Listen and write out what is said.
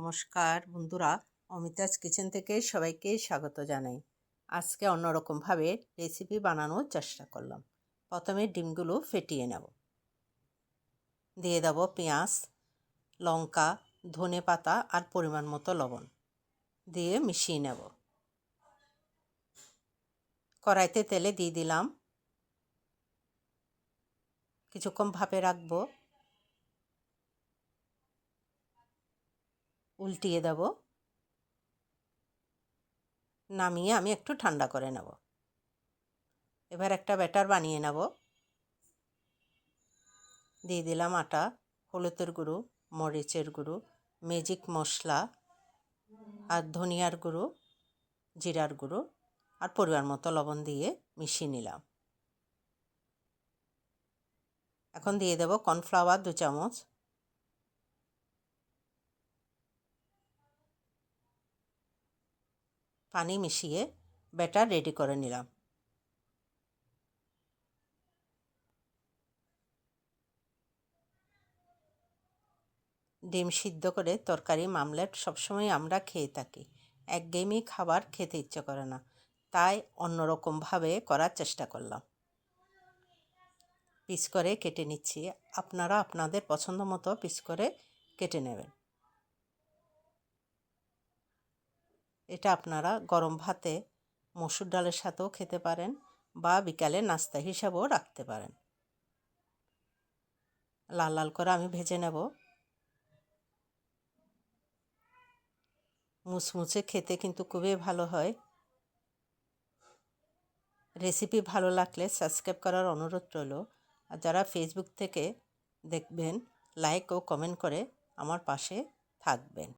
নমস্কার বন্ধুরা, অমিতাজ কিচেন থেকে সবাইকে স্বাগত জানাই। আজকে অন্যরকমভাবে রেসিপি বানানোর চেষ্টা করলাম। প্রথমে ডিমগুলো ফেটিয়ে নেব, দিয়ে দেব পেঁয়াজ, লঙ্কা, ধনে পাতা আর পরিমাণ মতো লবণ দিয়ে মিশিয়ে নেব। কড়াইতে তেলে দিয়ে দিলাম, কিছুক্ষণ ভাপে রাখবো, উল্টিয়ে দেব, নামিয়ে আমি একটু ঠান্ডা করে নেব। এবার একটা ব্যাটার বানিয়ে নেব। দিয়ে দিলাম আটা, হলুদের গুঁড়ো, মরিচের গুঁড়ো, ম্যাজিক মশলা আর ধনিয়ার গুঁড়ো, জিরার গুঁড়ো আর পরিমাণ মতো লবণ দিয়ে মিশিয়ে নিলাম। এখন দিয়ে দেব কর্নফ্লাওয়ার 2 চামচ, পানি মিশিয়ে ব্যাটার রেডি করে নিলাম। ডিম সিদ্ধ করে তরকারি মামলেট সবসময় আমরা খেয়ে থাকি। একঘেয়েমি খাবার খেতে ইচ্ছে করে না, তাই অন্যরকমভাবে করার চেষ্টা করলাম। পিস করে কেটে নিচ্ছি, আপনারা আপনাদের পছন্দ মতো পিস করে কেটে নেবেন। এটা আপনারা গরম ভাতে মসুর ডালের সাথেও খেতে পারেন বা বিকালে নাস্তা হিসাবেও রাখতে পারেন। লাল লাল করে আমি ভেজে নেব। মুচমুচে খেতে কিন্তু খুবই ভালো হয়। রেসিপি ভালো লাগলে সাবস্ক্রাইব করার অনুরোধ রইল। আর যারা ফেসবুক থেকে দেখবেন, লাইক ও কমেন্ট করে আমার পাশে থাকবেন।